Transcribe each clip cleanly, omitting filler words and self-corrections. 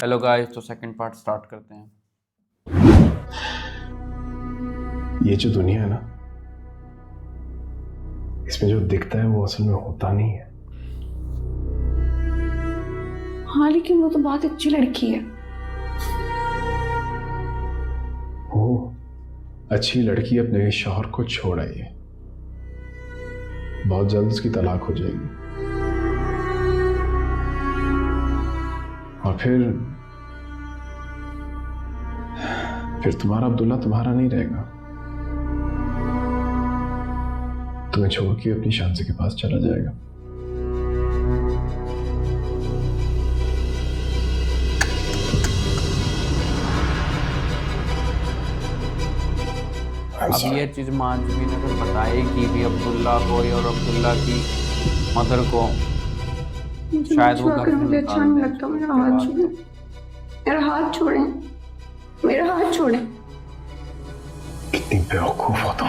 Hello guys, तो second part start करते हैं। ये जो दुनिया है ना, इसमें जो दिखता है वो असल में होता नहीं है। हाँ, लेकिन वो तो बहुत अच्छी लड़की है। वो अच्छी लड़की अपने शौहर को छोड़ आई है, बहुत जल्द उसकी तलाक हो जाएगी और फिर तुम्हारा अब्दुल्ला तुम्हारा नहीं रहेगा, तुम्हें छोड़ के अपनी शांति के पास चला जाएगा। अब ये चीज मांझवी ने तो बताएगी भी अब्दुल्ला को और अब्दुल्ला की मदर को। शायद वो घर से मुझे अच्छा नहीं लगता। मेरा हाथ छोड़ें, मेरा हाथ छोड़ें, मेरा हाथ छोड़ें। कितनी बेवकूफ हो तुम,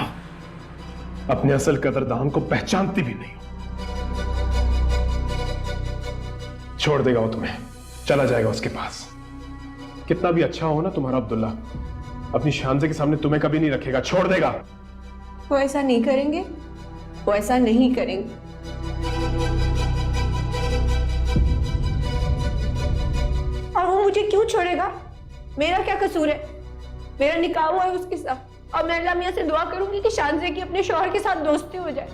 अपने असल कदरदान को पहचानती भी नहीं हो। छोड़ देगा वो तुम्हें, चला जाएगा उसके पास। कितना भी अच्छा हो ना तुम्हारा अब्दुल्ला, अपनी शानजे के सामने तुम्हें कभी नहीं रखेगा, छोड़ देगा। वो ऐसा नहीं करेंगे, वो ऐसा नहीं करेंगे। और वो मुझे क्यों छोड़ेगा? मेरा क्या कसूर है? मेरा निकाह हुआ है उसके साथ और मैं अल्लाह मियां से दुआ करूंगी कि शानजे की अपने शौहर के साथ दोस्ती हो जाए।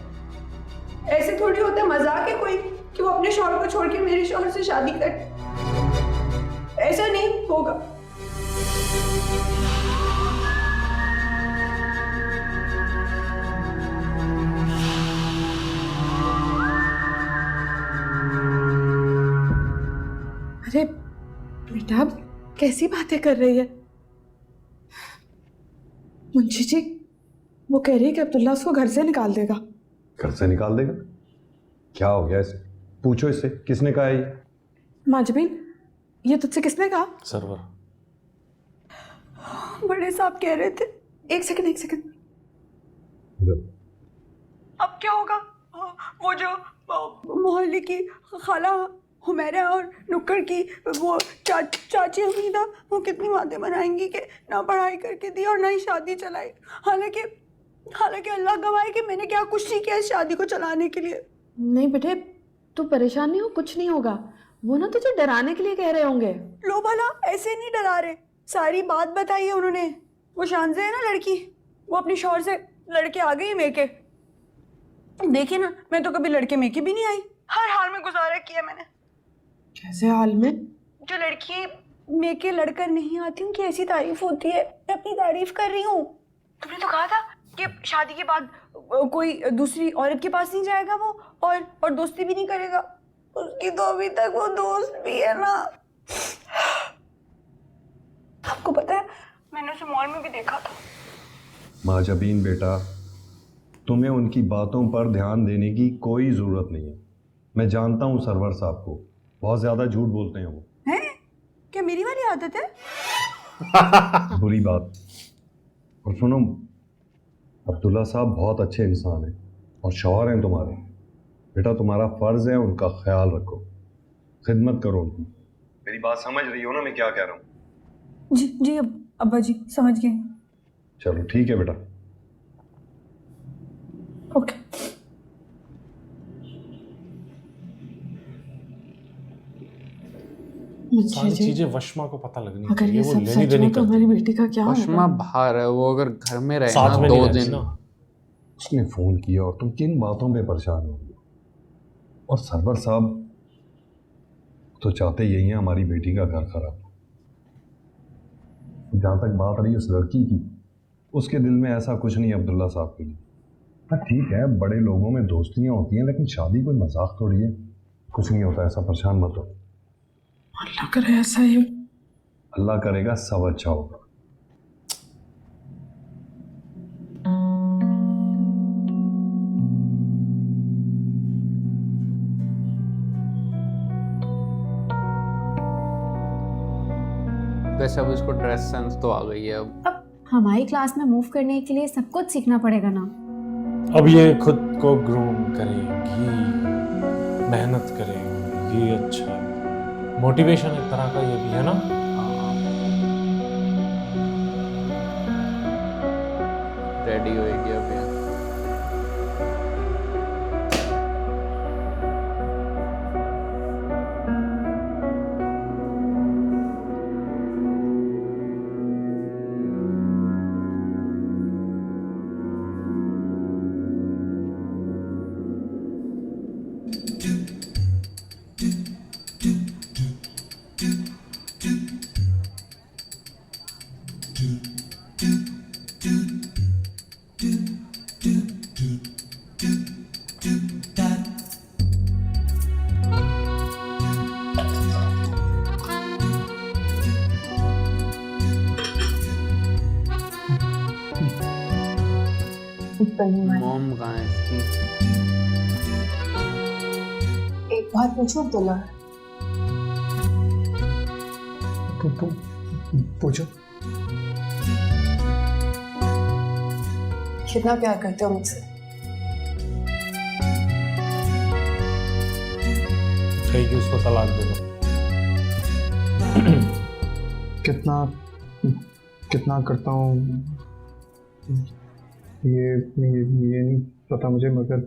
ऐसे थोड़ी होता है, मजाक है कोई कि वो अपने शौहर को छोड़ के मेरे शौहर से शादी करे। ऐसा नहीं होगा। अरे बेटा, कैसी बातें कर रही है? मुंशी जी, वो कह रही है कि अब्दुल्ला उसको घर से निकाल देगा। घर से निकाल देगा? क्या हो गया इसे? पूछो इससे, किसने कहा ये? माजबीन, ये तुझसे किसने कहा? सर्वर। बड़े साहब कह रहे थे। एक सेकंड। अब क्या होगा? वो जो मोहल्ले की खाला हुमैरा और नुक्कड़ की वो चाची हमीदा, वो कितनी बातें बनाएंगी कि ना पढ़ाई करके दी और ना ही शादी चलाई। हालांकि अल्लाह गवाह कि मैंने क्या कुछ नहीं किया इस शादी को चलाने के लिए। नहीं बेटे, तू परेशान नहीं हो, कुछ नहीं होगा। वो ना तुझे डराने के लिए कह रहे होंगे। लो भला, ऐसे नहीं डरा रहे, सारी बात बताई है उन्होंने। वो शानजे है ना लड़की, वो अपने शौहर से लड़के आ गई मेके। देखिए ना, मैं तो कभी लड़के मेके भी नहीं आई, हर हाल में गुजारा किया मैंने। कैसे हाल में? जो लड़की मेके लड़कर नहीं आती उनकी ऐसी तारीफ होती है, मैं अपनी तारीफ कर रही हूँ। तुमने तो कहा था कि शादी के बाद कोई दूसरी औरत के पास नहीं जाएगा वो, और दोस्ती भी नहीं करेगा। उसकी तो अभी तक वो दोस्त भी है ना। आपको पता है, मैंने उसे मॉल में भी देखा था। माजबीन बेटा, तुम्हें उनकी बातों पर ध्यान देने की कोई ज़रूरत नहीं है। मैं जानता हूँ सरवर साहब को, बहुत ज़्यादा झूठ बोलते हैं वो। हैं? क्या मेरी वाली आदत है? बुरी बात। और सुनो, अब्दुल्ला साहब बहुत अच्छे इंसान हैं और शौहर हैं तुम्हारे। बेटा, तुम्हारा फ़र्ज़ है उनका ख्याल रखो, खिदमत करो उनकी। मेरी बात समझ रही हो ना मैं क्या कह रहा हूँ? जी अब्बा जी, समझ गए। चलो ठीक है बेटा। ओके। सारी चीजें वशमा को पता लगनी अगर चाहिए, ये वो सब लेनी सच देनी है तो करती हमारी है। बेटी का क्या वशमा होगा? बाहर है, वो अगर घर में रहे साथ ना में 2 नहीं रहती दिन। ना। उसने फ़ोन किया और तुम किन बातों पे परेशान हो गए? और सरवर साहब तो चाहते यही है हमारी बेटी का घर खराब। जहाँ तक बात रही उस लड़की की, उसके दिल में ऐसा कुछ नहीं है अब्दुल्ला साहब के लिए। हाँ ठीक है, बड़े लोगों में दोस्तियाँ होती हैं, लेकिन शादी कोई मजाक थोड़ी है। कुछ नहीं होता, ऐसा परेशान मत हो। अल्लाह करे ऐसा ही। अल्लाह करेगा सब अच्छा होगा। वैसे अब इसको ड्रेस सेंस तो आ गई है। अब हमारी क्लास में मूव करने के लिए सब कुछ सीखना पड़ेगा ना। अब ये खुद को ग्रूम करेंगी, मेहनत करेंगी, ये अच्छा है। मोटिवेशन एक तरह का ये भी है ना। रेडी होएगी अब ये। मॉम कहाँ है इसकी? एक बात पूछो अब्दुल्ला, पूछो। कितना प्यार करते हो मुझसे? कहीं कि उसको तलाक दे दो। कितना कितना करता हूँ ये नहीं पता मुझे, मगर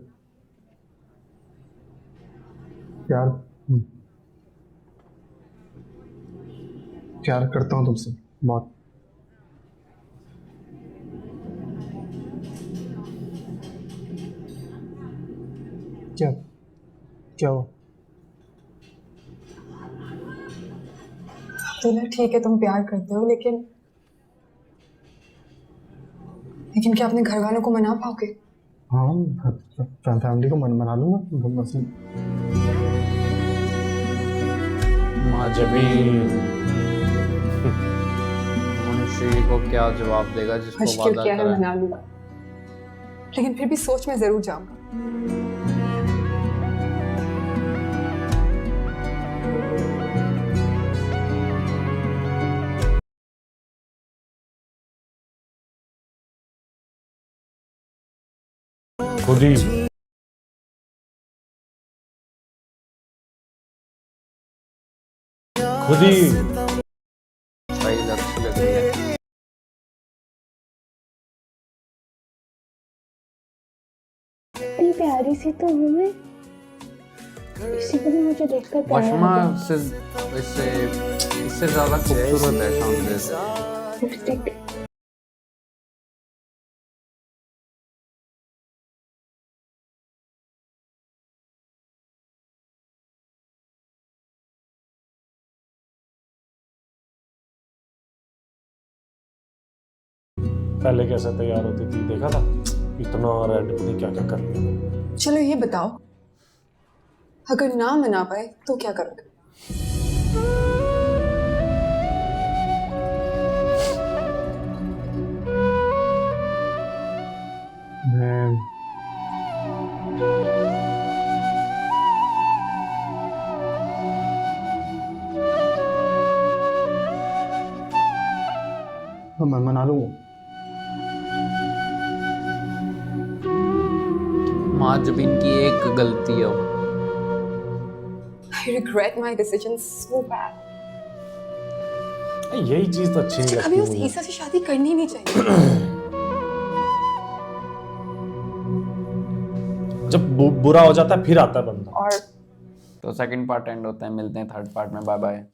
प्यार करता हूँ तुमसे बहुत। क्या क्या हुआ? अब्दुल्ला ठीक है, तुम प्यार करते हो, लेकिन क्या अपने घर वालों को मना पाओगे? हाँ, फैमिली को मना लूंगा, मसला। जबील मुंशी को क्या जवाब देगा जिसको मुश्किल वादा क्या है, करा है? मना लूंगा, लेकिन फिर भी सोच में जरूर जाऊंगा। खुद ही साइज अच्छी लग रही है। इतनी प्यारी सी तो हूँ मैं, किसी को भी मुझे देखकर प्यार वशमा आ गया। इससे ज्यादा खूबसूरत है शांति से। लिपस्टिक पहले कैसे तैयार होती थी देखा था, इतना रेड पता क्या क्या कर लिया। चलो ये बताओ, अगर ना मना पाए तो क्या करोगे? मैं मना लूंगा। माँ जबीन की एक गलती है वो। I regret my decision so bad. यही चीज तो अच्छी नहीं कभी लगती उस मुझे। ईसा से शादी करनी नहीं चाहिए। जब बुरा हो जाता है फिर आता है बंदा। और तो सेकंड पार्ट एंड होता है, मिलते हैं थर्ड पार्ट में। Bye bye.